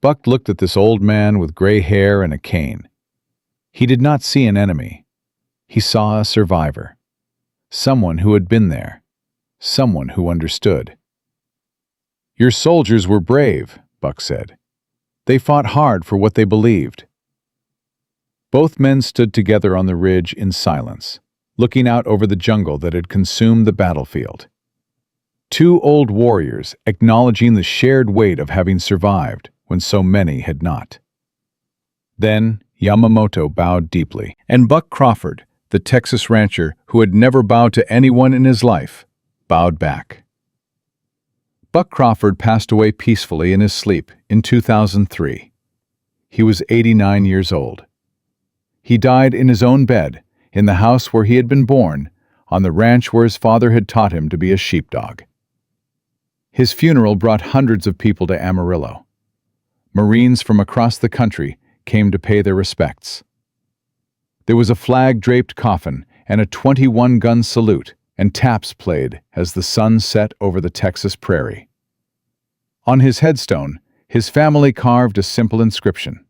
Buck looked at this old man with gray hair and a cane. He did not see an enemy. He saw a survivor. Someone who had been there. Someone who understood. "Your soldiers were brave," Buck said. "They fought hard for what they believed." Both men stood together on the ridge in silence, looking out over the jungle that had consumed the battlefield. Two old warriors acknowledging the shared weight of having survived when so many had not. Then Yamamoto bowed deeply, and Buck Crawford, the Texas rancher who had never bowed to anyone in his life, bowed back. Buck Crawford passed away peacefully in his sleep in 2003. He was 89 years old. He died in his own bed, in the house where he had been born, on the ranch where his father had taught him to be a sheepdog. His funeral brought hundreds of people to Amarillo. Marines from across the country came to pay their respects. There was a flag-draped coffin and a 21-gun salute, and taps played as the sun set over the Texas prairie. On his headstone, his family carved a simple inscription: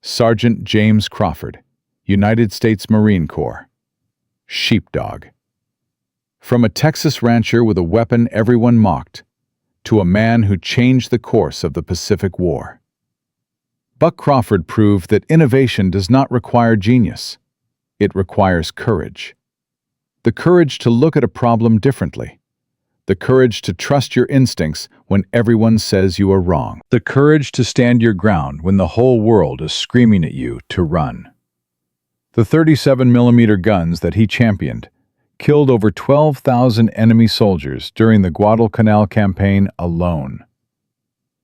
Sergeant James Crawford, United States Marine Corps. Sheepdog. From a Texas rancher with a weapon everyone mocked, to a man who changed the course of the Pacific War. Buck Crawford proved that innovation does not require genius. It requires courage. The courage to look at a problem differently. The courage to trust your instincts when everyone says you are wrong. The courage to stand your ground when the whole world is screaming at you to run. The 37mm guns that he championed killed over 12,000 enemy soldiers during the Guadalcanal campaign alone.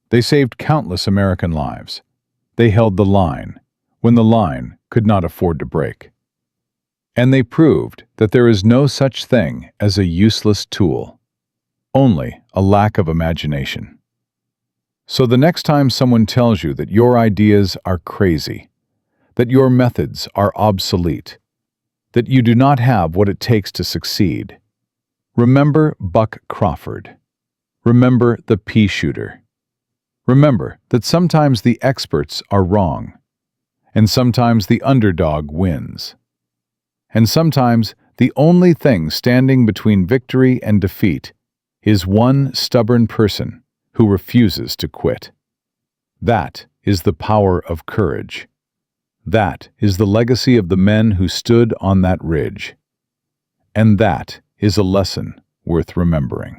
They saved countless American lives. They held the line when the line could not afford to break. And they proved that there is no such thing as a useless tool, only a lack of imagination. So the next time someone tells you that your ideas are crazy, that your methods are obsolete, that you do not have what it takes to succeed, remember Buck Crawford. Remember the pea shooter. Remember that sometimes the experts are wrong, and sometimes the underdog wins. And sometimes the only thing standing between victory and defeat is one stubborn person who refuses to quit. That is the power of courage. That is the legacy of the men who stood on that ridge. And that is a lesson worth remembering.